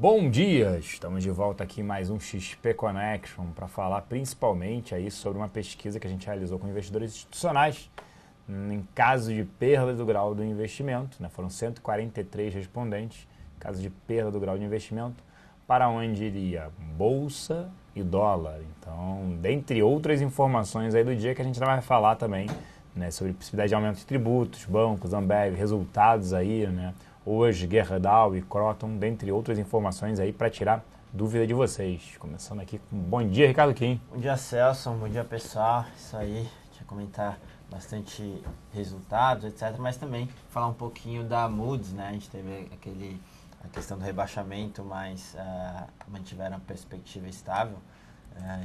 Bom dia! Estamos de volta aqui em mais um XP Connection para falar principalmente aí sobre uma pesquisa que a gente realizou com investidores institucionais em caso de perda do grau do investimento, né? Foram 143 respondentes, caso de perda do grau de investimento, para onde iria bolsa e dólar. Então, dentre outras informações aí do dia que a gente vai falar também, né, sobre possibilidade de aumento de tributos, bancos, Ambev, resultados aí, né? Hoje, Gerdau e Croton, dentre outras informações aí para tirar dúvida de vocês. Começando aqui com bom dia, Ricardo Kim. Bom dia, Celso. Bom dia, pessoal. Isso aí, a gente vai comentar bastante resultados, etc. Mas também falar um pouquinho da Moody's, né? A gente teve a questão do rebaixamento, mas mantiveram a perspectiva estável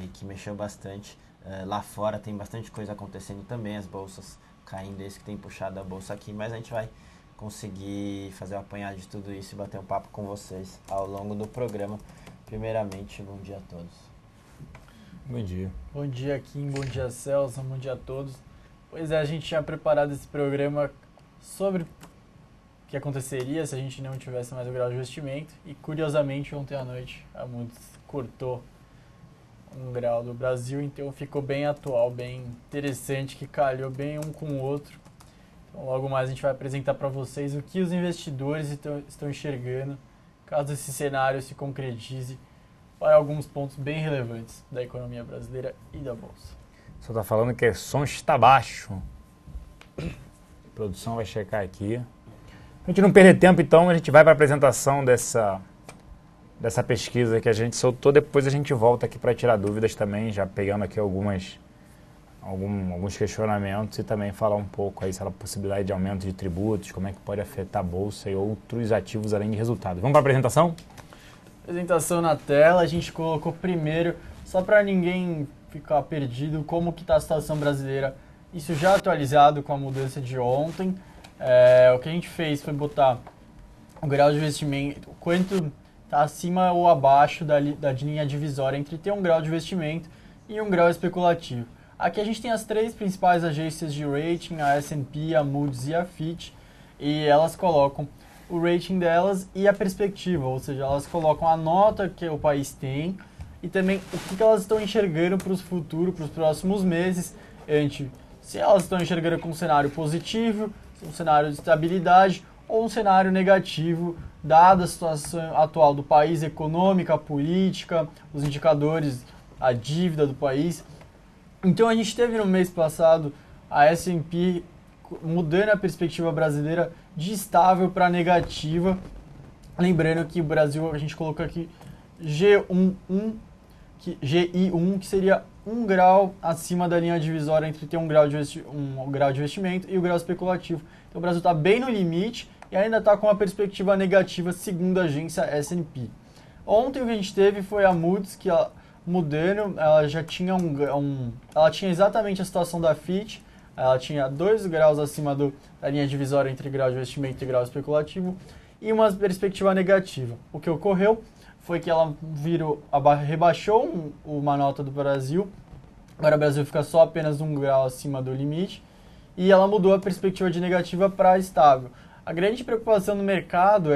e que mexeu bastante. Lá fora tem bastante coisa acontecendo também, as bolsas caindo, esse que tem puxado a bolsa aqui, mas a gente vai conseguir fazer o apanhado de tudo isso e bater um papo com vocês ao longo do programa. Primeiramente, bom dia a todos. Bom dia. Bom dia, Kim. Bom dia, Celso. Bom dia a todos. Pois é, a gente tinha preparado esse programa sobre o que aconteceria se a gente não tivesse mais o grau de investimento e, curiosamente, ontem à noite a Moody's cortou um grau do Brasil, então ficou bem atual, bem interessante, que calhou bem um com o outro. Então, logo mais a gente vai apresentar para vocês o que os investidores estão enxergando, caso esse cenário se concretize, para alguns pontos bem relevantes da economia brasileira e da Bolsa. Só está falando que o som está baixo. A produção vai checar aqui. Para a gente não perder tempo, então, a gente vai para a apresentação dessa pesquisa que a gente soltou. Depois a gente volta aqui para tirar dúvidas também, já pegando aqui alguns questionamentos e também falar um pouco aí sobre a possibilidade de aumento de tributos, como é que pode afetar a Bolsa e outros ativos além de resultados. Vamos para a apresentação? Apresentação na tela, a gente colocou primeiro, só para ninguém ficar perdido, como que está a situação brasileira. Isso já atualizado com a mudança de ontem. O que a gente fez foi botar o grau de investimento, quanto está acima ou abaixo da linha divisória entre ter um grau de investimento e um grau especulativo. Aqui a gente tem as três principais agências de rating, a S&P, a Moody's e a Fitch, e elas colocam o rating delas e a perspectiva, ou seja, elas colocam a nota que o país tem e também o que elas estão enxergando para o futuro, para os próximos meses, se elas estão enxergando com um cenário positivo, um cenário de estabilidade ou um cenário negativo, dada a situação atual do país, econômica, política, os indicadores, a dívida do país. Então a gente teve no mês passado a S&P mudando a perspectiva brasileira de estável para negativa. Lembrando que o Brasil, a gente colocou aqui GI1, que seria 1 grau acima da linha divisória entre ter um grau de investimento e o grau especulativo. Então o Brasil está bem no limite e ainda está com uma perspectiva negativa segundo a agência S&P. Ontem o que a gente teve foi a Moody's, que mudando, ela já tinha ela tinha exatamente a situação da Fitch, ela tinha 2 graus acima da linha divisória entre grau de investimento e grau especulativo e uma perspectiva negativa. O que ocorreu foi que ela rebaixou uma nota do Brasil, agora o Brasil fica só apenas 1 grau acima do limite e ela mudou a perspectiva de negativa para estável. A grande preocupação no mercado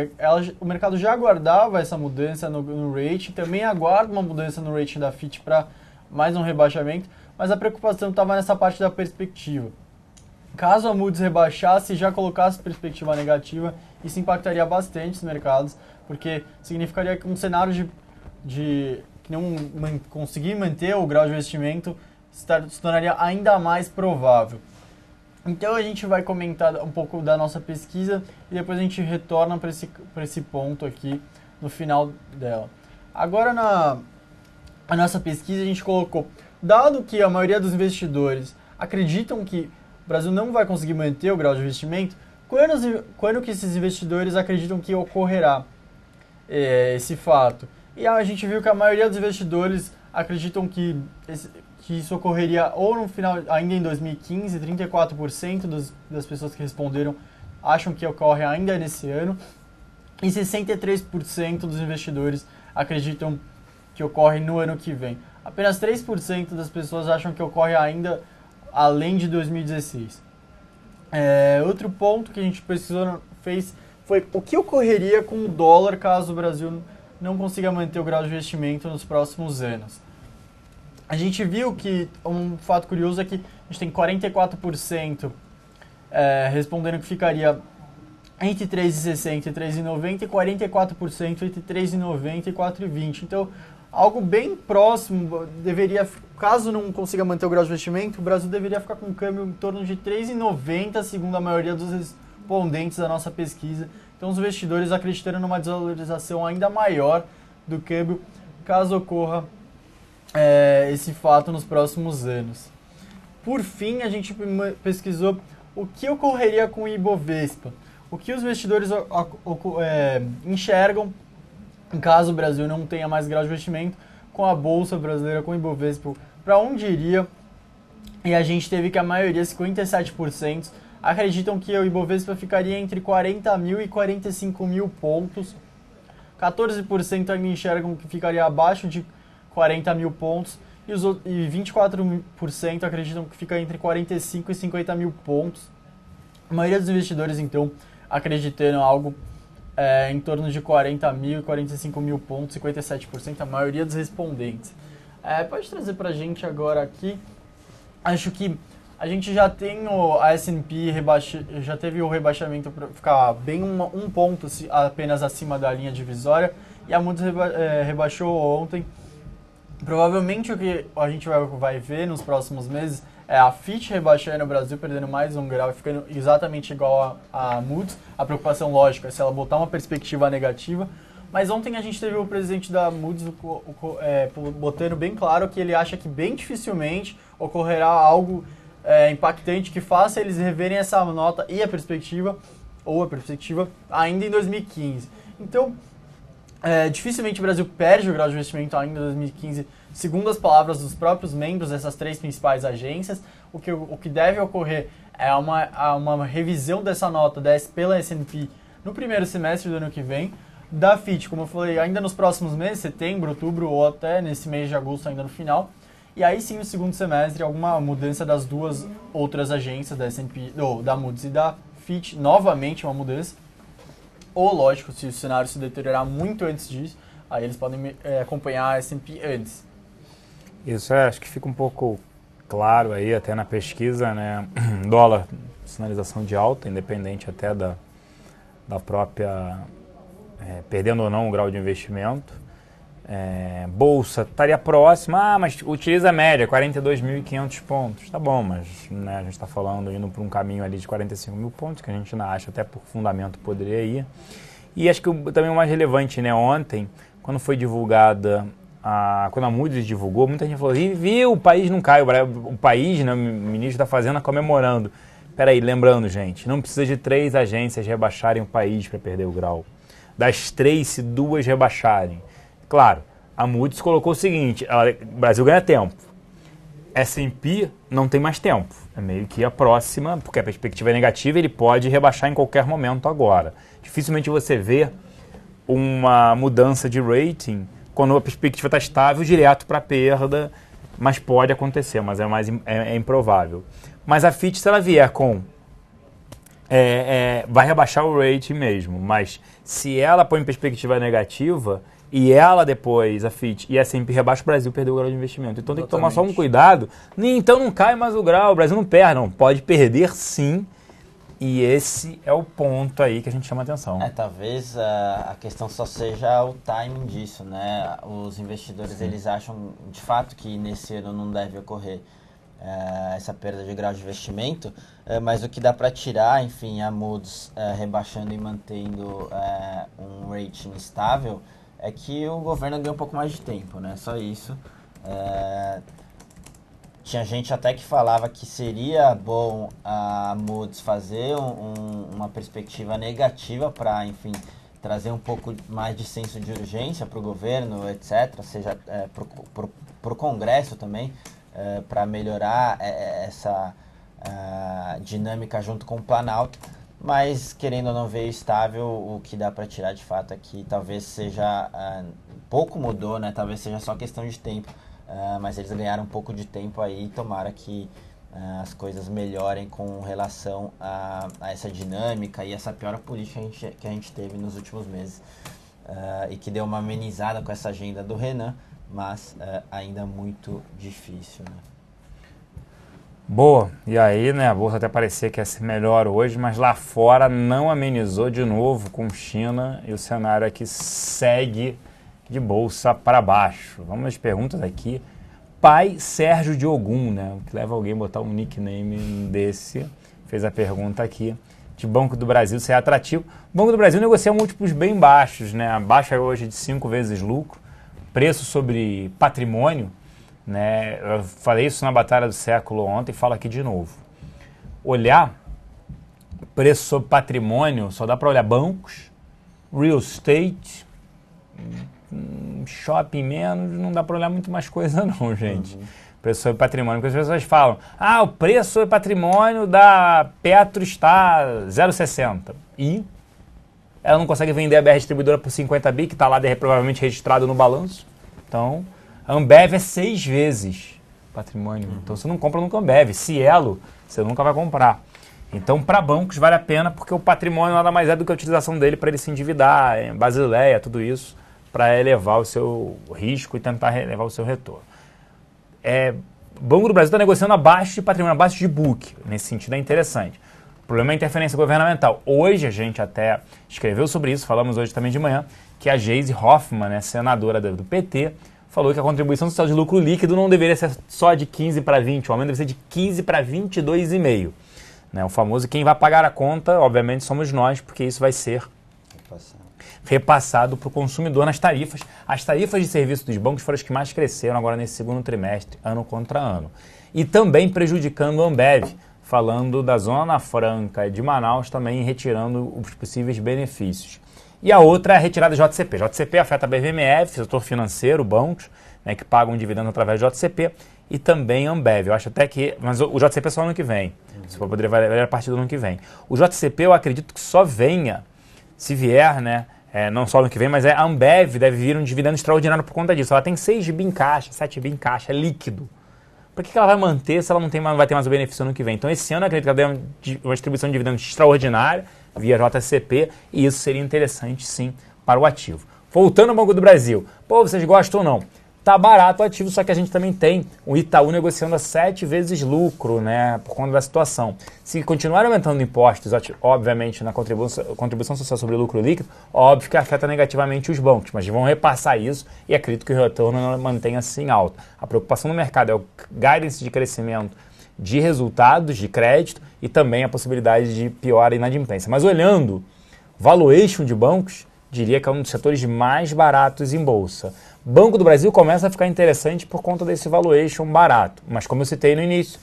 o mercado já aguardava essa mudança no rating, também aguarda uma mudança no rating da Fitch para mais um rebaixamento, mas a preocupação estava nessa parte da perspectiva. Caso a Moody's rebaixasse e já colocasse perspectiva negativa, isso impactaria bastante os mercados, porque significaria que um cenário de não conseguir manter o grau de investimento se tornaria ainda mais provável. Então a gente vai comentar um pouco da nossa pesquisa e depois a gente retorna para esse ponto aqui no final dela. Agora na nossa pesquisa a gente colocou, dado que a maioria dos investidores acreditam que o Brasil não vai conseguir manter o grau de investimento, quando que esses investidores acreditam que ocorrerá esse fato? E a gente viu que a maioria dos investidores acreditam que isso ocorreria ou no final, ainda em 2015, 34% das pessoas que responderam acham que ocorre ainda nesse ano, e 63% dos investidores acreditam que ocorre no ano que vem. Apenas 3% das pessoas acham que ocorre ainda além de 2016. Outro ponto que a gente fez foi o que ocorreria com o dólar caso o Brasil não consiga manter o grau de investimento nos próximos anos. A gente viu que um fato curioso é que a gente tem 44% respondendo que ficaria entre 3,60 e 3,90 e 44% entre 3,90 e 4,20. Então, algo bem próximo, caso não consiga manter o grau de investimento, o Brasil deveria ficar com um câmbio em torno de 3,90, segundo a maioria dos respondentes da nossa pesquisa. Então, os investidores acreditando numa desvalorização ainda maior do câmbio, caso ocorra esse fato nos próximos anos. Por fim, a gente pesquisou o que ocorreria com o Ibovespa. O que os investidores enxergam em caso o Brasil não tenha mais grau de investimento com a Bolsa Brasileira, com o Ibovespa, para onde iria? E a gente teve que a maioria, 57%, acreditam que o Ibovespa ficaria entre 40 mil e 45 mil pontos. 14% ainda enxergam que ficaria abaixo de 40 mil pontos. E 24% acreditam que fica entre 45 e 50 mil pontos. A maioria dos investidores, então, acreditando algo em torno de 40 mil e 45 mil pontos, 57%, a maioria dos respondentes. Pode trazer para a gente agora aqui, acho que a gente já tem a S&P, já teve o rebaixamento para ficar bem um ponto apenas acima da linha divisória, e a Moody's rebaixou ontem. Provavelmente o que a gente vai ver nos próximos meses é a Fitch rebaixando o Brasil, perdendo mais um grau e ficando exatamente igual a Moody's. A preocupação lógica é se ela botar uma perspectiva negativa. Mas ontem a gente teve o presidente da Moody's botando bem claro que ele acha que bem dificilmente ocorrerá algo impactante que faça eles reverem essa nota e a perspectiva ainda em 2015. Então, dificilmente o Brasil perde o grau de investimento ainda em 2015, segundo as palavras dos próprios membros dessas três principais agências. O que deve ocorrer é uma revisão dessa nota pela S&P no primeiro semestre do ano que vem, da Fitch, como eu falei, ainda nos próximos meses, setembro, outubro ou até nesse mês de agosto ainda no final. E aí sim, no segundo semestre, alguma mudança das duas outras agências, da S&P, da Moody's e da Fitch, novamente uma mudança. Ou, lógico, se o cenário se deteriorar muito antes disso, aí eles podem acompanhar a S&P antes. Isso acho que fica um pouco claro aí até na pesquisa, né? Dólar, sinalização de alta, independente até da própria, perdendo ou não o grau de investimento. Bolsa estaria próxima, mas utiliza a média, 42.500 pontos. Tá bom, mas né, a gente está falando indo para um caminho ali de 45 mil pontos, que a gente não acha, até por fundamento poderia ir. E acho que também o mais relevante, né, ontem, quando foi divulgada, quando a Moody's divulgou, muita gente falou, viu, o país não cai, o país, né, o ministro da Fazenda comemorando. Peraí, lembrando, gente, não precisa de 3 agências rebaixarem o país para perder o grau. Das 3, se 2 rebaixarem. Claro, a Moody's colocou o seguinte, o Brasil ganha tempo. S&P não tem mais tempo. É meio que a próxima, porque a perspectiva é negativa, ele pode rebaixar em qualquer momento agora. Dificilmente você vê uma mudança de rating quando a perspectiva está estável, direto para perda, mas pode acontecer, mas é improvável. Mas a Fitch, se ela vier com... vai rebaixar o rating mesmo, mas se ela põe em perspectiva negativa... E ela depois, a Fitch e a S&P rebaixa, o Brasil perdeu o grau de investimento. Então tem que tomar só um cuidado. Então não cai mais o grau, o Brasil não perde. Não, pode perder sim. E esse é o ponto aí que a gente chama a atenção. Talvez a questão só seja o timing disso, né? Os investidores, eles acham de fato que nesse ano não deve ocorrer essa perda de grau de investimento, mas o que dá para tirar, enfim, a Moody's rebaixando e mantendo um rating estável, é que o governo deu um pouco mais de tempo, né? Só isso. Tinha gente até que falava que seria bom a Moody's fazer uma perspectiva negativa para, enfim, trazer um pouco mais de senso de urgência para o governo, etc., seja para o Congresso também, para melhorar essa dinâmica junto com o Planalto. Mas, querendo ou não, veio estável. O que dá para tirar de fato é que talvez seja... pouco mudou, né? Talvez seja só questão de tempo. Mas eles ganharam um pouco de tempo aí. Tomara que as coisas melhorem com relação a essa dinâmica e essa piora política que a gente teve nos últimos meses. e que deu uma amenizada com essa agenda do Renan, mas ainda muito difícil, né? Boa, e aí, né, a bolsa até parecia que ia ser melhor hoje, mas lá fora não amenizou de novo com China e o cenário aqui segue de bolsa para baixo. Vamos às perguntas aqui. Pai Sérgio de Ogum, né, o que leva alguém a botar um nickname desse, fez a pergunta aqui. De Banco do Brasil ser atrativo. O Banco do Brasil negocia múltiplos bem baixos, né, a baixa hoje de 5 vezes lucro, preço sobre patrimônio, né? Eu falei isso na Batalha do Século ontem e falo aqui de novo. Olhar preço sobre patrimônio, só dá para olhar bancos, real estate, shopping menos, não dá para olhar muito mais coisa não, gente. Preço sobre patrimônio, porque as pessoas falam, o preço sobre patrimônio da Petro está 0,60 e ela não consegue vender a BR Distribuidora por 50 bi, que está lá provavelmente registrado no balanço. Então, a Ambev é 6 vezes patrimônio. Então, você não compra nunca Ambev. Cielo, você nunca vai comprar. Então, para bancos, vale a pena, porque o patrimônio nada mais é do que a utilização dele para ele se endividar, Basileia, tudo isso, para elevar o seu risco e tentar elevar o seu retorno. O Banco do Brasil está negociando abaixo de patrimônio, abaixo de book. Nesse sentido, é interessante. O problema é a interferência governamental. Hoje, a gente até escreveu sobre isso, falamos hoje também de manhã, que a Geise Hoffmann, né, senadora do PT, falou que a contribuição social de lucro líquido não deveria ser só de 15 para 20, o aumento deve ser de 15 para 22,5. Né? O famoso quem vai pagar a conta, obviamente, somos nós, porque isso vai ser repassado para o consumidor nas tarifas. As tarifas de serviço dos bancos foram as que mais cresceram agora nesse segundo trimestre, ano contra ano. E também prejudicando a Ambev, falando da Zona Franca de Manaus, também retirando os possíveis benefícios. E a outra é a retirada de JCP. JCP afeta a BVMF, setor financeiro, bancos, né, que pagam dividendos através de JCP, e também a Ambev. Eu acho até que... Mas o JCP é só ano que vem. Se for poder valer a partir do ano que vem. O JCP eu acredito que só venha, se vier, né? Não só ano que vem, mas a Ambev deve vir um dividendo extraordinário por conta disso. Ela tem 6 bi em caixa, 7 bi em caixa, líquido. Por que ela vai manter se ela não vai ter mais o benefício ano que vem? Então, esse ano eu acredito que ela deu uma distribuição de dividendos extraordinária via JCP, e isso seria interessante, sim, para o ativo. Voltando ao Banco do Brasil. Vocês gostam ou não? Tá barato o ativo, só que a gente também tem o Itaú negociando a 7 vezes lucro, né, por conta da situação. Se continuar aumentando impostos, obviamente, na contribuição social sobre lucro líquido, óbvio que afeta negativamente os bancos, mas vão repassar isso e acredito que o retorno mantenha-se em alta. A preocupação no mercado é o guidance de crescimento de resultados, de crédito e também a possibilidade de pior inadimplência. Mas olhando valuation de bancos, diria que é um dos setores mais baratos em bolsa. Banco do Brasil começa a ficar interessante por conta desse valuation barato. Mas como eu citei no início,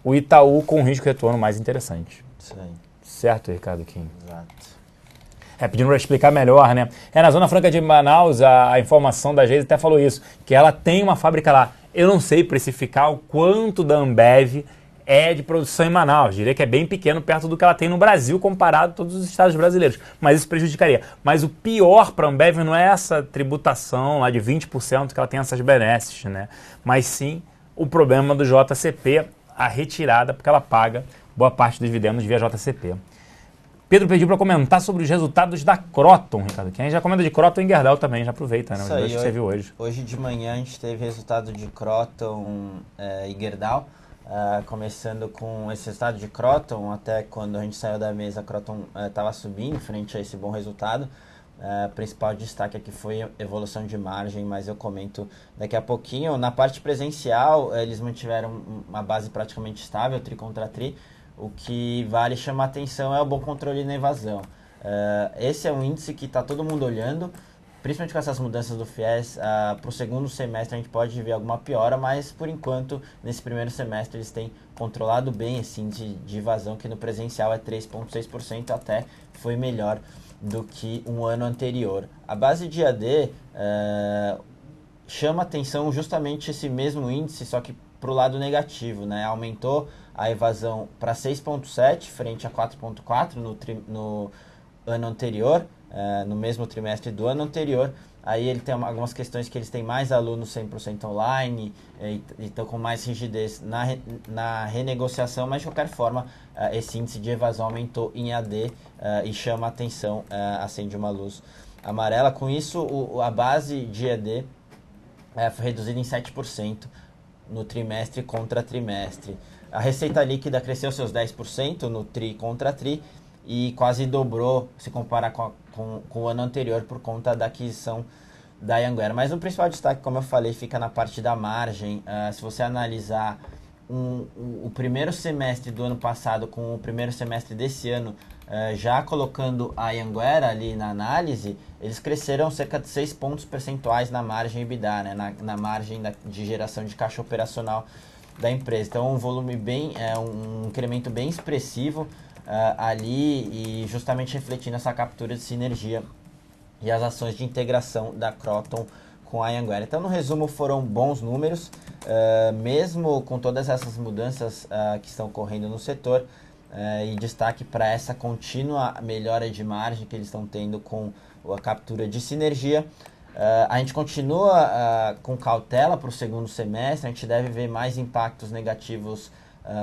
o Itaú com risco de retorno mais interessante. Isso aí. Certo, Ricardo Kim? Exato. Pedindo para explicar melhor, né? Na Zona Franca de Manaus, a informação da Geise até falou isso, que ela tem uma fábrica lá. Eu não sei precificar o quanto da Ambev é de produção em Manaus. Diria que é bem pequeno perto do que ela tem no Brasil comparado a todos os estados brasileiros. Mas isso prejudicaria. Mas o pior para a Ambev não é essa tributação lá de 20% que ela tem essas benesses, né? Mas sim o problema do JCP, a retirada, porque ela paga boa parte dos dividendos via JCP. Pedro pediu para comentar sobre os resultados da Kroton, Ricardo. Quem já comenta de Kroton e Gerdau também, já aproveita, né? Os dois que você viu hoje. Hoje de manhã a gente teve resultado de Kroton e Gerdau. Começando com esse resultado de Kroton, até quando a gente saiu da mesa, a Kroton estava subindo frente a esse bom resultado. O principal destaque aqui foi a evolução de margem, mas eu comento daqui a pouquinho. Na parte presencial, eles mantiveram uma base praticamente estável, tri contra tri. O que vale chamar atenção é o bom controle na evasão. Esse é um índice que está todo mundo olhando, principalmente com essas mudanças do FIES. Para o segundo semestre a gente pode ver alguma piora, mas por enquanto, nesse primeiro semestre, eles têm controlado bem esse índice de evasão, que no presencial é 3,6%, até foi melhor do que um ano anterior. A base de AD chama atenção justamente esse mesmo índice, só que para o lado negativo, né? Aumentou a evasão para 6,7 frente a 4,4 no ano anterior, no mesmo trimestre do ano anterior. Aí ele tem algumas questões que eles têm mais alunos 100% online e estão com mais rigidez na renegociação, mas de qualquer forma esse índice de evasão aumentou em AD e chama a atenção, acende uma luz amarela. Com isso, a base de ED foi reduzida em 7% no trimestre contra trimestre. A receita líquida cresceu seus 10% no tri contra tri e quase dobrou se comparar com o ano anterior por conta da aquisição da Anhanguera. Mas o principal destaque, como eu falei, fica na parte da margem. Se você analisar o primeiro semestre do ano passado com o primeiro semestre desse ano, já colocando a Anhanguera ali na análise, eles cresceram cerca de 6 pontos percentuais na margem EBITDA, né, na margem de geração de caixa operacional da empresa. Então, um volume um incremento bem expressivo ali e justamente refletindo essa captura de sinergia e as ações de integração da Kroton com a Anhanguera. Então, no resumo, foram bons números, mesmo com todas essas mudanças que estão ocorrendo no setor, e destaque para essa contínua melhora de margem que eles estão tendo com a captura de sinergia. A gente continua com cautela para o segundo semestre, a gente deve ver mais impactos negativos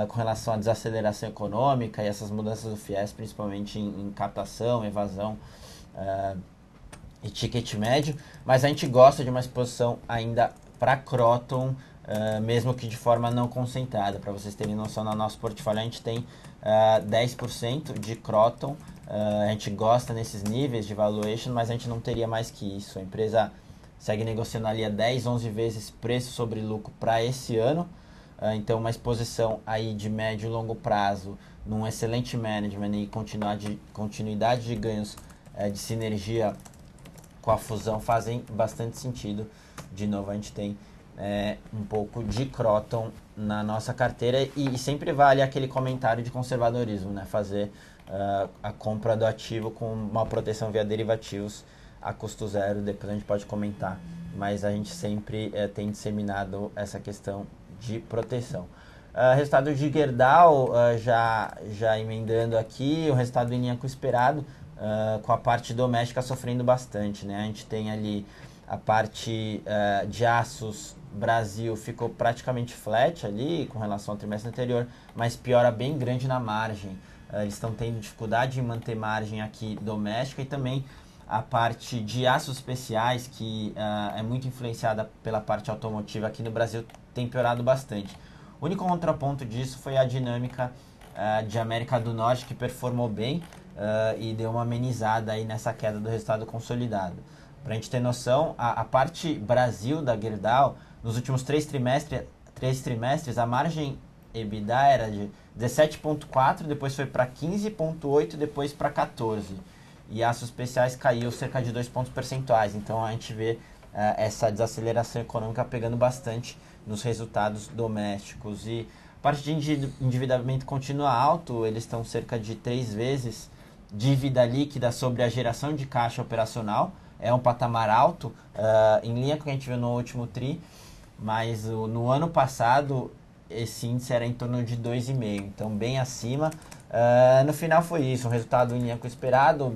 com relação à desaceleração econômica e essas mudanças do FIES, principalmente em captação, evasão e ticket médio, mas a gente gosta de uma exposição ainda para Kroton, mesmo que de forma não concentrada. Para vocês terem noção, no nosso portfólio a gente tem 10% de Kroton. A gente gosta nesses níveis de valuation, mas a gente não teria mais que isso. A empresa segue negociando ali a 10, 11 vezes preço sobre lucro para esse ano. Então, uma exposição aí de médio e longo prazo, num excelente management e continuidade de ganhos de sinergia com a fusão fazem bastante sentido. De novo, a gente tem um pouco de Kroton na nossa carteira e sempre vale aquele comentário de conservadorismo, né? Fazer a compra do ativo com uma proteção via derivativos a custo zero. Depois a gente pode comentar, mas a gente sempre tem disseminado essa questão de proteção. Resultado de Gerdau, já emendando aqui, o resultado em linha com o esperado, com a parte doméstica sofrendo bastante, né? A gente tem ali a parte de aços Brasil ficou praticamente flat ali com relação ao trimestre anterior, mas piora bem grande na margem. Eles estão tendo dificuldade em manter margem aqui doméstica e também a parte de aços especiais, que é muito influenciada pela parte automotiva aqui no Brasil, tem piorado bastante. O único contraponto disso foi a dinâmica de América do Norte, que performou bem e deu uma amenizada aí nessa queda do resultado consolidado. Para a gente ter noção, a parte Brasil da Gerdau, nos últimos três trimestres, a margem EBITDA era de 17,4%, depois foi para 15,8%, depois para 14%. E aços especiais caiu cerca de 2 pontos percentuais. Então a gente vê essa desaceleração econômica pegando bastante nos resultados domésticos. E a parte de endividamento continua alto, eles estão cerca de 3 vezes dívida líquida sobre a geração de caixa operacional. É um patamar alto, em linha com o que a gente viu no último TRI, mas no ano passado esse índice era em torno de 2,5, então bem acima. No final foi isso, um resultado em linha com o esperado,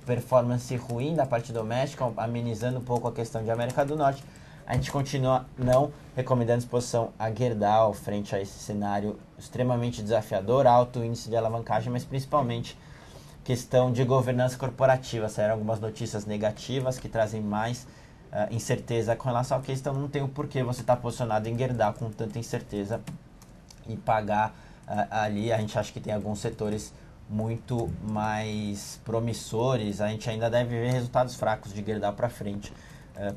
performance ruim da parte doméstica, amenizando um pouco a questão de América do Norte. A gente continua não recomendando exposição a Gerdau frente a esse cenário extremamente desafiador, alto índice de alavancagem, mas principalmente questão de governança corporativa. Saíram algumas notícias negativas que trazem mais incerteza com relação à questão. Não tem o porquê você estar posicionado em Gerdau com tanta incerteza e pagar ali. A gente acha que tem alguns setores muito mais promissores. A gente ainda deve ver resultados fracos de Gerdau para frente,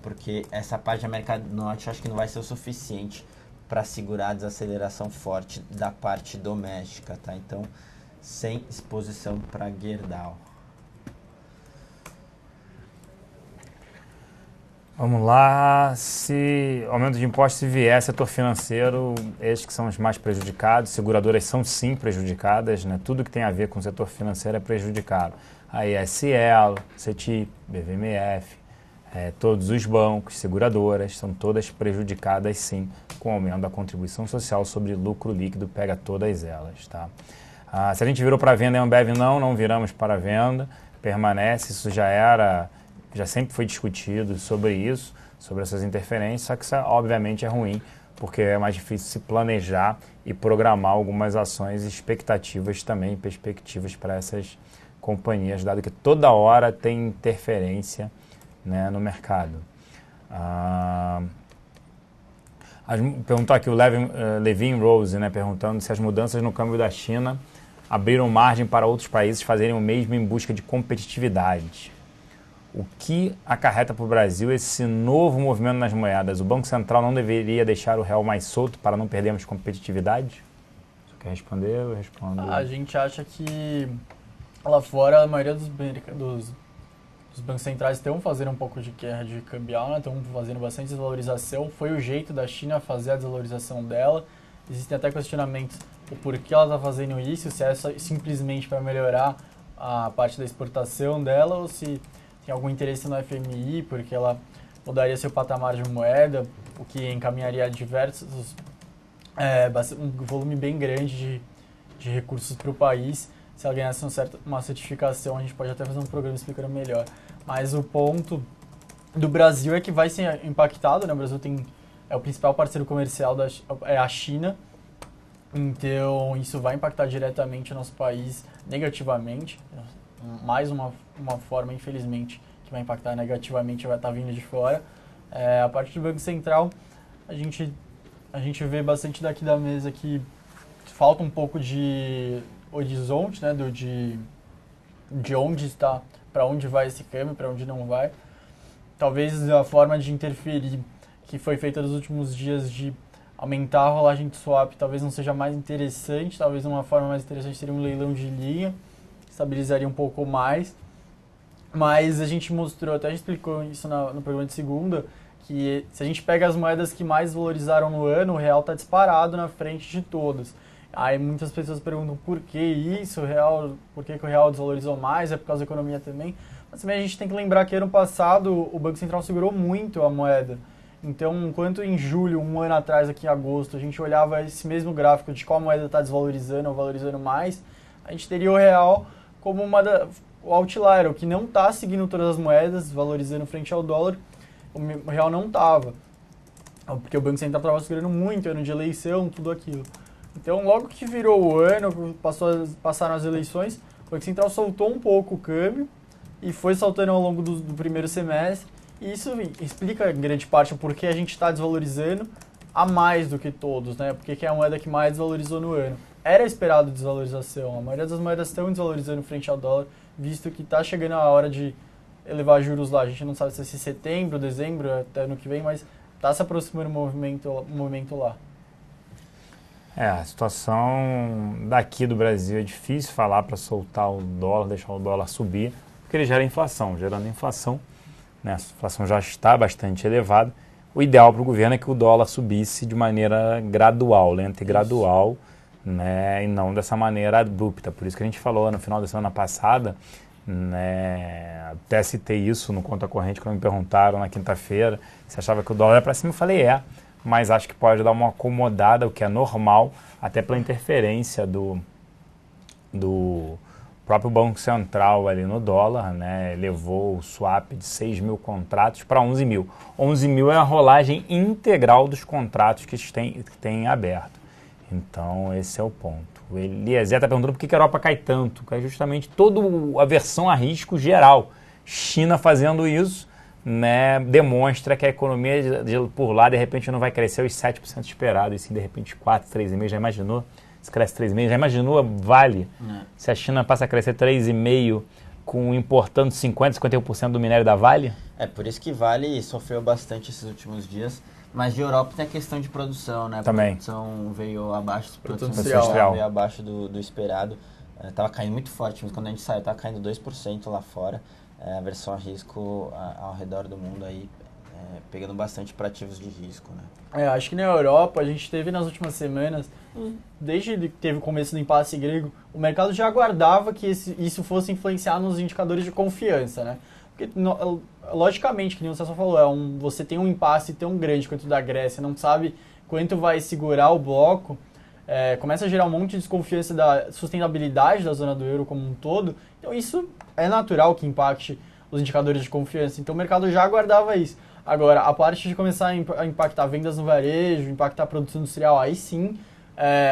porque essa parte da América do Norte acho que não vai ser o suficiente para segurar a desaceleração forte da parte doméstica, tá? Então, sem exposição para Gerdau. Vamos lá, se aumento de impostos se vier setor financeiro, esses que são os mais prejudicados, seguradoras são sim prejudicadas, né? Tudo que tem a ver com o setor financeiro é prejudicado. Aí SL, CETIP, BVMF, todos os bancos, seguradoras, são todas prejudicadas sim com o aumento da contribuição social sobre lucro líquido, pega todas elas, tá? Se a gente virou para venda, a Ambev não viramos para venda, permanece, isso já sempre foi discutido sobre isso, sobre essas interferências, só que isso obviamente é ruim, porque é mais difícil se planejar e programar algumas ações e expectativas também, perspectivas para essas companhias, dado que toda hora tem interferência, né, no mercado. Perguntou aqui o Levin Rose, né, perguntando se as mudanças no câmbio da China abriram margem para outros países fazerem o mesmo em busca de competitividade. O que acarreta para o Brasil esse novo movimento nas moedas? O Banco Central não deveria deixar o real mais solto para não perdermos competitividade? Você quer responder? Eu respondo. A gente acha que lá fora a maioria dos bancos centrais estão fazendo um pouco de guerra de cambial, né? Estão fazendo bastante desvalorização. Foi o jeito da China fazer a desvalorização dela. Existem até questionamentos o porquê ela está fazendo isso, se é simplesmente para melhorar a parte da exportação dela ou se tem algum interesse no FMI, porque ela mudaria seu patamar de moeda, o que encaminharia um volume bem grande de recursos para o país. Se ela ganhasse uma certificação, a gente pode até fazer um programa explicando melhor. Mas o ponto do Brasil é que vai ser impactado, né? O Brasil é o principal parceiro comercial é a China, então isso vai impactar diretamente o nosso país negativamente. Mais uma forma, infelizmente, que vai impactar negativamente vai estar vindo de fora. A parte do Banco Central, a gente vê bastante daqui da mesa que falta um pouco de horizonte, né, de onde está, para onde vai esse câmbio, para onde não vai. Talvez a forma de interferir que foi feita nos últimos dias de aumentar a rolagem de swap talvez não seja mais interessante, talvez uma forma mais interessante seria um leilão de linha, estabilizaria um pouco mais, mas a gente mostrou, até a gente explicou isso no programa de segunda, que se a gente pega as moedas que mais valorizaram no ano, o real está disparado na frente de todas. Aí muitas pessoas perguntam por que isso, por que o real desvalorizou mais, é por causa da economia também. Mas também a gente tem que lembrar que ano passado o Banco Central segurou muito a moeda. Então, enquanto em julho, um ano atrás, aqui em agosto, a gente olhava esse mesmo gráfico de qual moeda está desvalorizando ou valorizando mais, a gente teria o real como o outlier, o que não está seguindo todas as moedas, valorizando frente ao dólar, o real não estava. Porque o Banco Central estava segurando muito, ano de eleição, tudo aquilo. Então, logo que virou o ano, passaram as eleições, o Banco Central soltou um pouco o câmbio e foi saltando ao longo do primeiro semestre. E isso explica, em grande parte, o porquê a gente está desvalorizando a mais do que todos, né? Porque é a moeda que mais desvalorizou no ano. Era esperado desvalorização, a maioria das moedas estão desvalorizando frente ao dólar, visto que está chegando a hora de elevar juros lá. A gente não sabe se é setembro, dezembro, até ano que vem, mas está se aproximando o movimento lá. A situação daqui do Brasil é difícil falar para soltar o dólar, deixar o dólar subir, porque ele gera inflação. Gerando inflação, né, a inflação já está bastante elevada. O ideal para o governo é que o dólar subisse de maneira gradual, lenta e gradual, né, e não dessa maneira abrupta. Por isso que a gente falou no final da semana passada, né, até citei isso no Conta Corrente quando me perguntaram na quinta-feira se achava que o dólar era para cima. Eu falei, mas acho que pode dar uma acomodada, o que é normal, até pela interferência do próprio Banco Central ali no dólar, né? Levou o swap de 6 mil contratos para 11 mil. 11 mil é a rolagem integral dos contratos que tem aberto. Então, esse é o ponto. O Eliezer está perguntando por que a Europa cai tanto. É justamente toda a aversão a risco geral. China fazendo isso, né, demonstra que a economia por lá, de repente, não vai crescer os 7% esperados, e sim, de repente, 4%, 3,5%. Já imaginou? Se cresce 3,5%, já imaginou Vale? Se a China passa a crescer 3,5%, importando 51% do minério da Vale? É por isso que Vale sofreu bastante esses últimos dias. Mas de Europa tem a questão de produção, né? Também. A produção veio abaixo, produção industrial veio abaixo do esperado. Estava caindo muito forte, mas quando a gente saiu, estava caindo 2% lá fora. A versão a risco ao redor do mundo aí, pegando bastante para ativos de risco, né? Acho que na Europa a gente teve nas últimas semanas, desde que teve o começo do impasse grego, o mercado já aguardava que isso fosse influenciar nos indicadores de confiança, né? Porque, logicamente, que nem você só falou, você tem um impasse tão grande quanto o da Grécia, não sabe quanto vai segurar o bloco, começa a gerar um monte de desconfiança da sustentabilidade da zona do euro como um todo. Então isso é natural que impacte os indicadores de confiança. Então o mercado já aguardava isso. Agora, a parte de começar a impactar vendas no varejo, impactar a produção industrial, aí sim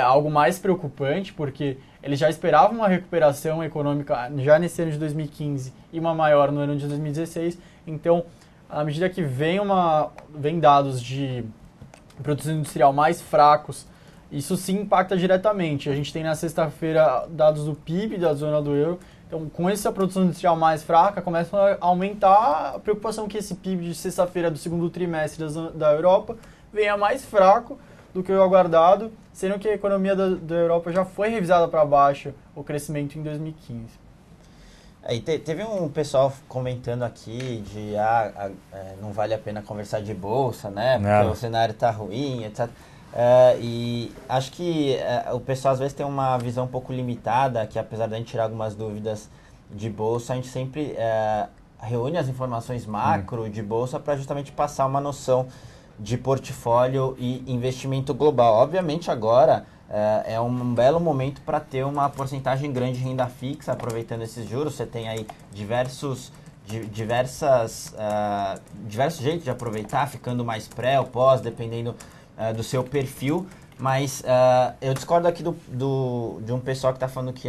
algo mais preocupante, porque eles já esperavam uma recuperação econômica já nesse ano de 2015 e uma maior no ano de 2016. Então, à medida que vem dados de produção industrial mais fracos, isso sim impacta diretamente. A gente tem na sexta-feira dados do PIB da zona do euro. Então, com essa produção industrial mais fraca, começa a aumentar a preocupação que esse PIB de sexta-feira do segundo trimestre da Europa venha mais fraco do que o aguardado, sendo que a economia da Europa já foi revisada para baixo, o crescimento em 2015. E teve um pessoal comentando aqui de não vale a pena conversar de bolsa, né? Porque o cenário está ruim, etc. E acho que o pessoal às vezes tem uma visão um pouco limitada, que apesar de a gente tirar algumas dúvidas de bolsa, a gente sempre reúne as informações macro de bolsa para justamente passar uma noção de portfólio e investimento global. Obviamente agora é um belo momento para ter uma porcentagem grande de renda fixa, aproveitando esses juros. Você tem aí diversos jeitos de aproveitar, ficando mais pré ou pós, dependendo do seu perfil. Mas eu discordo aqui de um pessoal que está falando que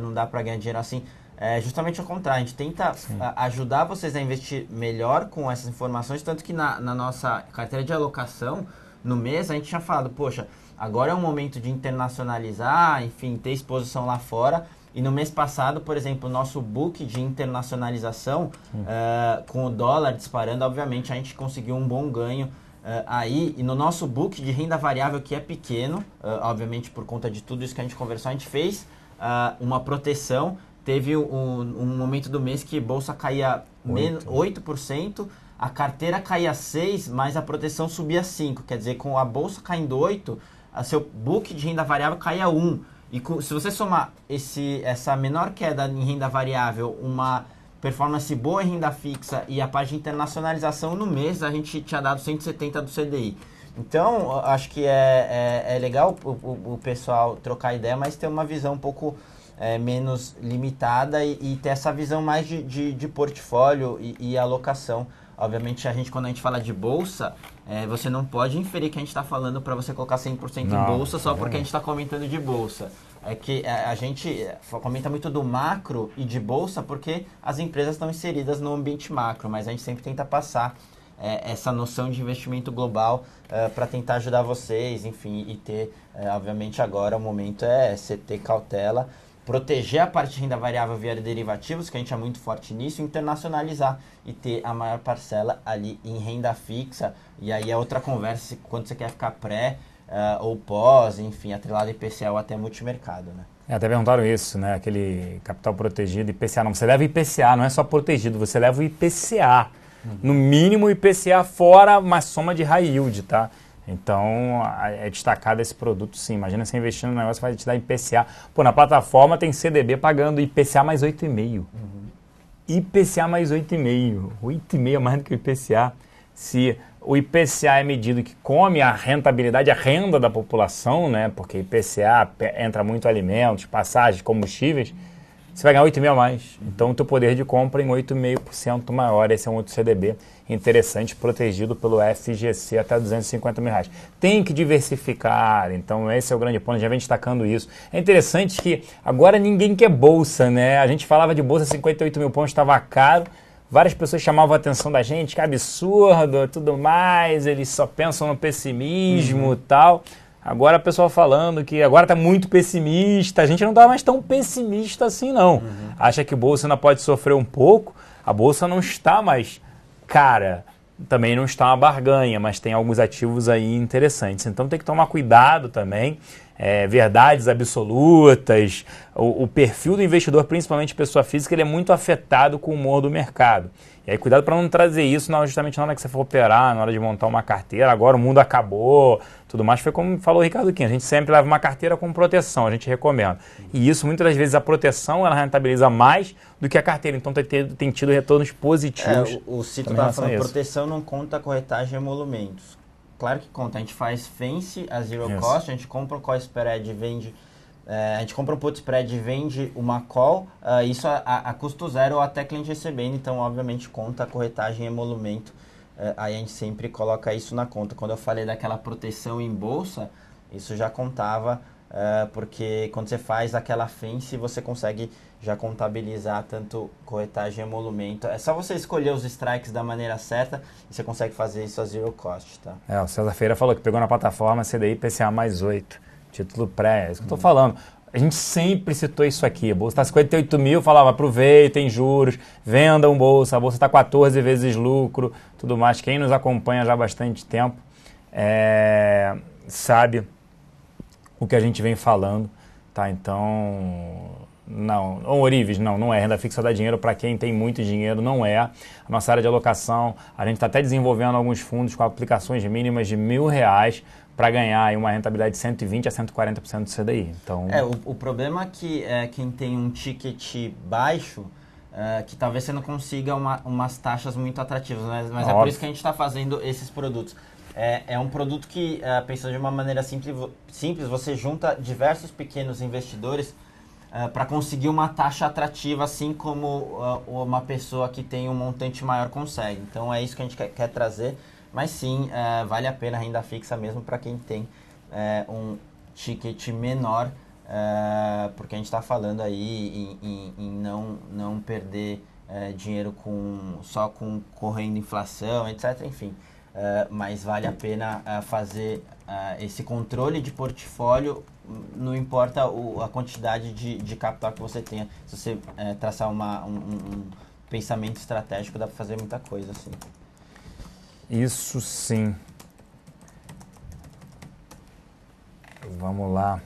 não dá para ganhar dinheiro assim. É justamente o contrário, a gente tenta ajudar vocês a investir melhor com essas informações, tanto que na nossa carteira de alocação, no mês, a gente tinha falado, poxa, agora é o momento de internacionalizar, enfim, ter exposição lá fora. E no mês passado, por exemplo, o nosso book de internacionalização, com o dólar disparando, obviamente a gente conseguiu um bom ganho aí. E no nosso book de renda variável, que é pequeno, obviamente por conta de tudo isso que a gente conversou, a gente fez uma proteção. Teve um momento do mês que a bolsa caía 8%, a carteira caía 6%, mas a proteção subia 5%. Quer dizer, com a bolsa caindo 8%, seu book de renda variável caía 1%. E se você somar essa menor queda em renda variável, uma performance boa em renda fixa e a parte de internacionalização, no mês a gente tinha dado 170 do CDI. Então, acho que é legal o pessoal trocar ideia, mas ter uma visão um pouco menos limitada e ter essa visão mais de portfólio e alocação. Obviamente, quando a gente fala de bolsa, você não pode inferir que a gente está falando para você colocar 100% em bolsa só porque a gente está comentando de bolsa. É que a gente comenta muito do macro e de bolsa porque as empresas estão inseridas no ambiente macro, mas a gente sempre tenta passar essa noção de investimento global para tentar ajudar vocês, enfim, e ter, obviamente agora o momento você ter cautela, proteger a parte de renda variável via derivativos, que a gente é muito forte nisso, internacionalizar e ter a maior parcela ali em renda fixa. E aí é outra conversa quando você quer ficar pré ou pós, enfim, atrelado IPCA ou até multimercado, né? Até perguntaram isso, né? Aquele capital protegido, IPCA. Não, você leva IPCA, não é só protegido, você leva o IPCA. No mínimo o IPCA fora uma soma de high yield, tá? Então, é destacado esse produto, sim. Imagina você investindo no negócio, vai te dar IPCA. Pô, na plataforma tem CDB pagando IPCA mais 8,5. IPCA mais 8,5. 8,5 é mais do que o IPCA. Se o IPCA é medido que come a rentabilidade, a renda da população, né? Porque IPCA entra muito alimentos, passagens, combustíveis, você vai ganhar 8,5 a mais. Então, o teu poder de compra em 8,5% maior. Esse é um outro CDB interessante, protegido pelo FGC até R$250 mil. Tem que diversificar, então esse é o grande ponto, já vem destacando isso. É interessante que agora ninguém quer bolsa, né? A gente falava de bolsa, 58 mil pontos, estava caro. Várias pessoas chamavam a atenção da gente, que absurdo, tudo mais, eles só pensam no pessimismo e tal. Agora a pessoa falando que agora está muito pessimista, a gente não está mais tão pessimista assim não. Acha que a bolsa ainda pode sofrer um pouco, a bolsa não está mais cara, também não está uma barganha, mas tem alguns ativos aí interessantes. Então tem que tomar cuidado também, verdades absolutas, o perfil do investidor, principalmente pessoa física, ele é muito afetado com o humor do mercado. E aí cuidado para não trazer isso justamente na hora que você for operar, na hora de montar uma carteira, agora o mundo acabou, tudo mais. Foi como falou o Ricardo Quinto, a gente sempre leva uma carteira com proteção, a gente recomenda. E isso, muitas das vezes, a proteção, ela rentabiliza mais do que a carteira. Então tem tido retornos positivos. O Cito estava falando, proteção não conta corretagem e emolumentos. Claro que conta, a gente faz Fence a zero cost, a gente compra um call spread e vende... a gente compra um put spread e vende uma call, isso a custo zero ou até cliente recebendo, então obviamente conta a corretagem e emolumento, aí a gente sempre coloca isso na conta. Quando eu falei daquela proteção em bolsa, isso já contava, porque quando você faz aquela fence, você consegue já contabilizar tanto corretagem e emolumento. É só você escolher os strikes da maneira certa e você consegue fazer isso a zero cost, tá? O César Feira falou que pegou na plataforma CDI PCA mais 8, título pré, é isso que eu tô falando. A gente sempre citou isso aqui, a bolsa está 58 mil, falava aproveitem juros, vendam bolsa, a bolsa está 14 vezes lucro, tudo mais. Quem nos acompanha já há bastante tempo sabe o que a gente vem falando, tá? Então, não, Orives, não é renda fixa dá dinheiro para quem tem muito dinheiro, não é. A nossa área de alocação, a gente está até desenvolvendo alguns fundos com aplicações mínimas de R$1.000 para ganhar aí uma rentabilidade de 120% a 140% do CDI. Então... o problema é que quem tem um ticket baixo, que talvez você não consiga umas taxas muito atrativas, mas é por isso que a gente está fazendo esses produtos. É um produto que, pensando de uma maneira simples, você junta diversos pequenos investidores para conseguir uma taxa atrativa, assim como uma pessoa que tem um montante maior consegue. Então é isso que a gente quer trazer. Mas sim, vale a pena a renda fixa mesmo para quem tem um ticket menor, porque a gente está falando aí em não perder dinheiro só com correndo inflação, etc. Enfim, mas vale a pena fazer esse controle de portfólio, não importa a quantidade de capital que você tenha. Se você traçar um pensamento estratégico, dá para fazer muita coisa assim. Isso sim. Vamos lá.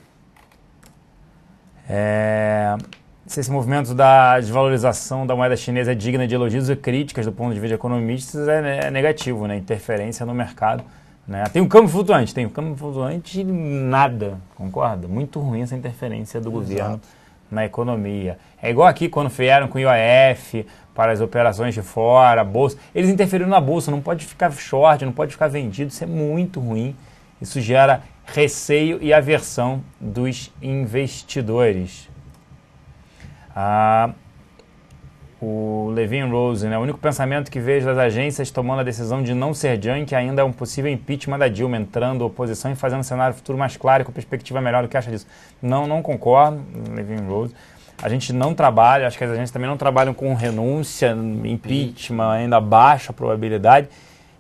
Se esse movimento da desvalorização da moeda chinesa é digna de elogios e críticas do ponto de vista de economistas, é negativo, né? Interferência no mercado. Né? Tem um câmbio flutuante, nada, concorda? Muito ruim essa interferência do governo na economia. É igual aqui quando vieram com o IOF para as operações de fora, a bolsa. Eles interferiram na bolsa, não pode ficar short, não pode ficar vendido, isso é muito ruim. Isso gera receio e aversão dos investidores. O Levin Rose, né? O único pensamento que vejo das agências tomando a decisão de não ser junk ainda é um possível impeachment da Dilma, entrando oposição e fazendo um cenário futuro mais claro e com perspectiva melhor. O que acha disso? Não concordo, Levin Rose. A gente não trabalha, acho que as agências também não trabalham com renúncia, impeachment, ainda baixa a probabilidade.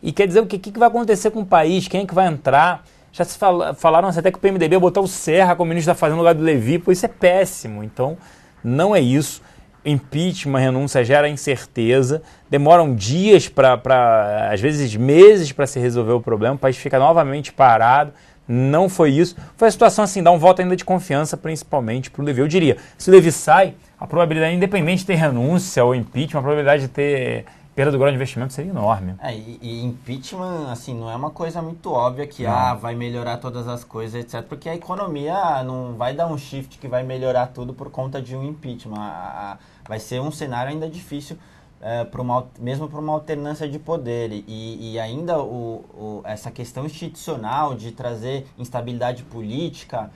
E quer dizer, o que vai acontecer com o país? Quem é que vai entrar? Já se falaram até que o PMDB botou o Serra como ministro da Fazenda no lugar do Levi, pô, isso é péssimo. Então, não é isso. Impeachment, renúncia gera incerteza, demoram dias às vezes meses para se resolver o problema, o país fica novamente parado. Não foi isso. Foi a situação assim, dá um voto ainda de confiança, principalmente para o Levi. Eu diria, se o Levi sai, a probabilidade, independente de ter renúncia ou impeachment, a probabilidade de ter perda do grau de investimento seria enorme. E impeachment, assim, não é uma coisa muito óbvia que vai melhorar todas as coisas, etc. Porque a economia não vai dar um shift que vai melhorar tudo por conta de um impeachment. Vai ser um cenário ainda difícil, mesmo para uma alternância de poder. E ainda essa questão institucional de trazer instabilidade política,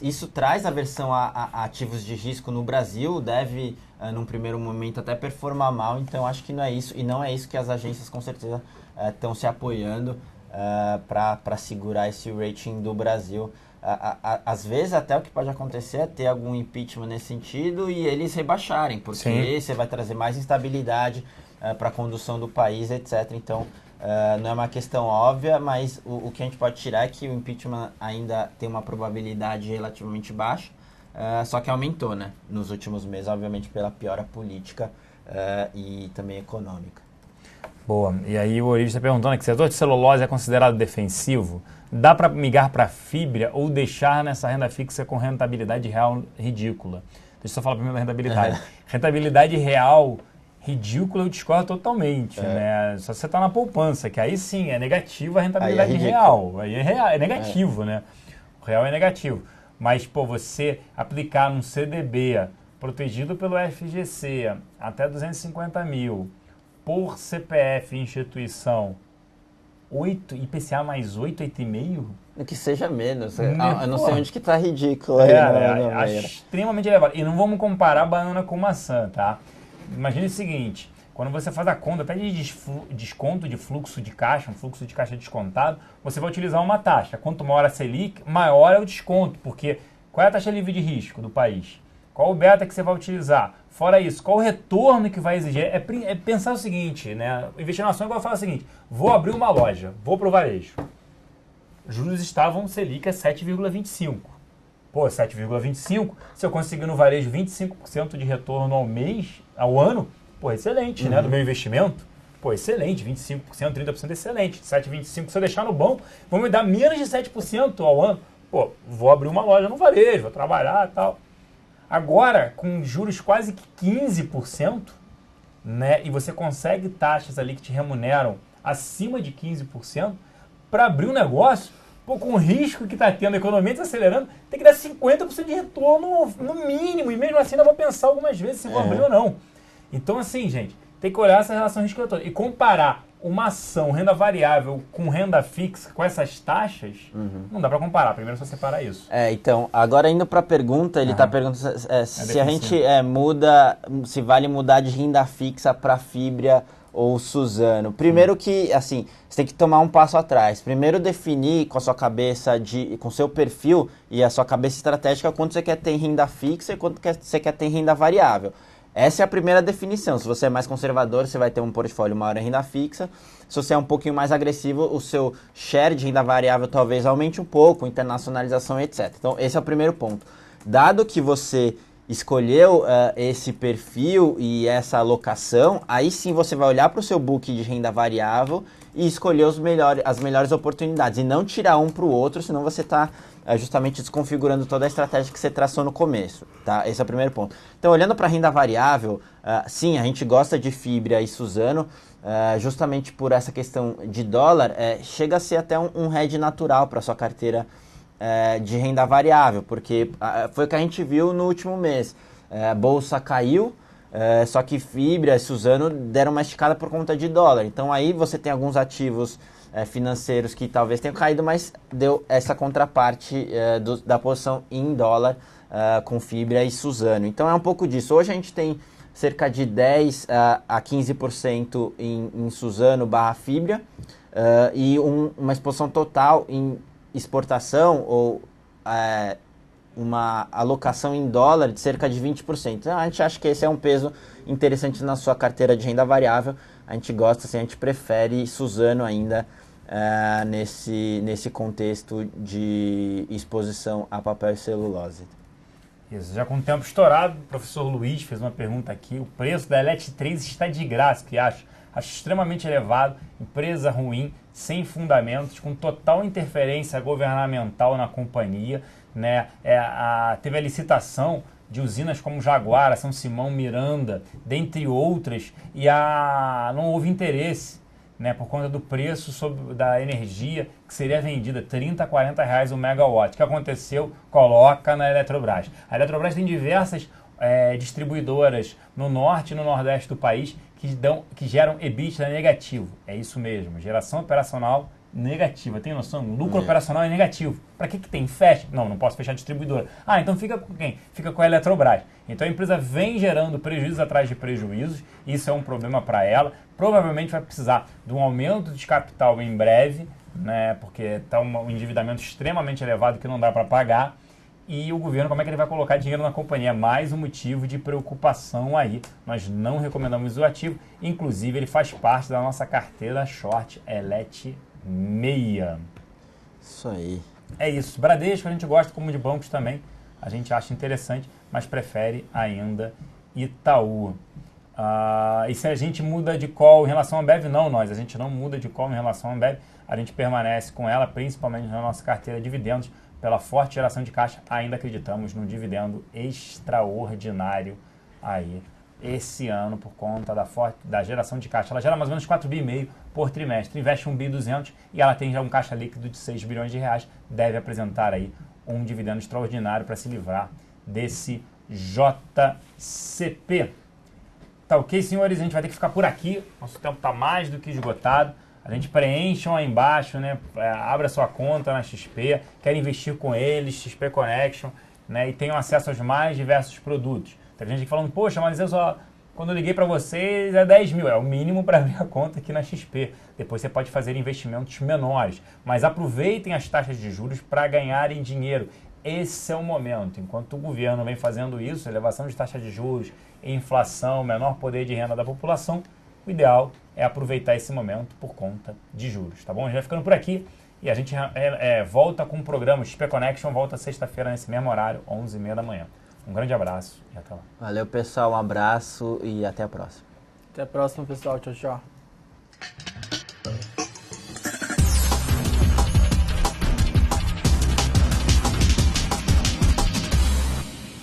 isso traz aversão a ativos de risco no Brasil, deve, num primeiro momento, até performar mal. Então, acho que não é isso, e não é isso que as agências, com certeza, estão se apoiando para segurar esse rating do Brasil. Às vezes, até o que pode acontecer é ter algum impeachment nesse sentido e eles rebaixarem, porque você vai trazer mais instabilidade para a condução do país, etc. Então, não é uma questão óbvia, mas o que a gente pode tirar é que o impeachment ainda tem uma probabilidade relativamente baixa, só que aumentou, né, nos últimos meses, obviamente pela piora política e também econômica. Boa. E aí o Orives está perguntando que setor de celulose é considerado defensivo? Dá para migrar para fibra ou deixar nessa renda fixa com rentabilidade real ridícula? Deixa eu só falar primeiro da rentabilidade. Rentabilidade real ridícula eu discordo totalmente, né? Só você está na poupança, que aí sim é negativa a rentabilidade real. Aí é negativo, né? O real é negativo. Mas, você aplicar num CDB protegido pelo FGC até 250 mil por CPF instituição, 8, IPCA mais 8, 8,5? Que seja menos. Eu não sei onde que tá ridículo. Acho extremamente elevado. E não vamos comparar banana com maçã, tá? Imagine o seguinte, quando você faz a conta até de desconto de fluxo de caixa, um fluxo de caixa descontado, você vai utilizar uma taxa. Quanto maior a Selic, maior é o desconto, porque qual é a taxa livre de risco do país? Qual o beta que você vai utilizar? Fora isso, qual o retorno que vai exigir? É pensar o seguinte, né? Investir na ação é igual falar o seguinte, vou abrir uma loja, vou pro varejo. Juros estavam Selic a 7,25. Pô, 7,25, se eu conseguir no varejo 25% de retorno ao mês, ao ano, pô, excelente, né? Do meu investimento. Pô, excelente, 25%, 30% excelente. 7,25% se eu deixar no banco, vão me dar menos de 7% ao ano. Pô, vou abrir uma loja no varejo, vou trabalhar e tal. Agora, com juros quase que 15%, né? E você consegue taxas ali que te remuneram acima de 15%, para abrir um negócio, pô, com o risco que está tendo, a economia desacelerando, tem que dar 50% de retorno no mínimo. E mesmo assim, eu vou pensar algumas vezes se vou abrir ou não. Então, assim, gente, tem que olhar essa relação risco-retorno e comparar uma ação, renda variável, com renda fixa, com essas taxas, não dá para comparar. Primeiro, só separar isso. Então, agora indo para a pergunta, ele está perguntando se a gente muda, se vale mudar de renda fixa para Fibria ou Suzano. Primeiro que, assim, você tem que tomar um passo atrás. Primeiro definir com a sua cabeça, com o seu perfil e a sua cabeça estratégica quanto você quer ter em renda fixa e quanto você quer ter em renda variável. Essa é a primeira definição. Se você é mais conservador, você vai ter um portfólio maior em renda fixa. Se você é um pouquinho mais agressivo, o seu share de renda variável talvez aumente um pouco, internacionalização, etc. Então, esse é o primeiro ponto. Dado que você escolheu esse perfil e essa alocação, aí sim você vai olhar para o seu book de renda variável e escolher as melhores oportunidades. E não tirar um para o outro, senão você está justamente desconfigurando toda a estratégia que você traçou no começo, tá? Esse é o primeiro ponto. Então, olhando para a renda variável, sim, a gente gosta de Fibria e Suzano, justamente por essa questão de dólar, chega a ser até um hedge natural para a sua carteira de renda variável, porque foi o que a gente viu no último mês. A bolsa caiu, só que Fibria e Suzano deram uma esticada por conta de dólar. Então, aí você tem alguns ativos financeiros que talvez tenham caído, mas deu essa contraparte da posição em dólar com Fibria e Suzano. Então é um pouco disso. Hoje a gente tem cerca de 10 a 15% em Suzano / Fibria e uma exposição total em exportação ou uma alocação em dólar de cerca de 20%. Então, a gente acha que esse é um peso interessante na sua carteira de renda variável. A gente gosta, assim, a gente prefere Suzano ainda nesse contexto de exposição a papel e celulose. Isso, já com o tempo estourado, o professor Luiz fez uma pergunta aqui. O preço da Elet3 está de graça, que acho extremamente elevado, empresa ruim, sem fundamentos, com total interferência governamental na companhia, né? Teve a licitação de usinas como Jaguara, São Simão, Miranda, dentre outras, e não houve interesse, né, por conta do preço da energia que seria vendida, R$30 a R$40 o megawatt. O que aconteceu? Coloca na Eletrobras. A Eletrobras tem diversas distribuidoras no norte e no nordeste do país que geram EBITDA negativo. É isso mesmo, geração operacional negativa. Tem noção? O lucro operacional é negativo. Para que tem? Fecha? Não posso fechar a distribuidora. Então fica com quem? Fica com a Eletrobras. Então a empresa vem gerando prejuízos atrás de prejuízos. Isso é um problema para ela. Provavelmente vai precisar de um aumento de capital em breve, né? Porque está um endividamento extremamente elevado que não dá para pagar. E o governo, como é que ele vai colocar dinheiro na companhia? Mais um motivo de preocupação aí. Nós não recomendamos o ativo. Inclusive, ele faz parte da nossa carteira short Elet6. Isso aí. É isso. Bradesco a gente gosta, como de bancos também. A gente acha interessante, mas prefere ainda Itaú. E se a gente muda de call em relação à Ambev? Não, a gente não muda de call em relação à Ambev. A gente permanece com ela, principalmente na nossa carteira de dividendos. Pela forte geração de caixa, ainda acreditamos num dividendo extraordinário aí esse ano por conta da geração de caixa. Ela gera mais ou menos 4,5 bi por trimestre, investe 1,2 bi e ela tem já um caixa líquido de 6 bilhões de reais. Deve apresentar aí um dividendo extraordinário para se livrar desse JCP. Tá ok, senhores? A gente vai ter que ficar por aqui. Nosso tempo está mais do que esgotado. A gente preenche aí embaixo, né? Abra sua conta na XP, quer investir com eles, XP Connection, né? E tenham acesso aos mais diversos produtos. Tem gente falando, poxa, mas eu só quando eu liguei para vocês é 10 mil, é o mínimo para abrir a conta aqui na XP. Depois você pode fazer investimentos menores, mas aproveitem as taxas de juros para ganharem dinheiro. Esse é o momento. Enquanto o governo vem fazendo isso, elevação de taxa de juros, inflação, menor poder de renda da população, o ideal é aproveitar esse momento por conta de juros, tá bom? A gente vai ficando por aqui e a gente volta com o programa. O XP Connection volta sexta-feira nesse mesmo horário, 11h30 da manhã. Um grande abraço e até lá. Valeu, pessoal. Um abraço e até a próxima. Até a próxima, pessoal. Tchau, tchau.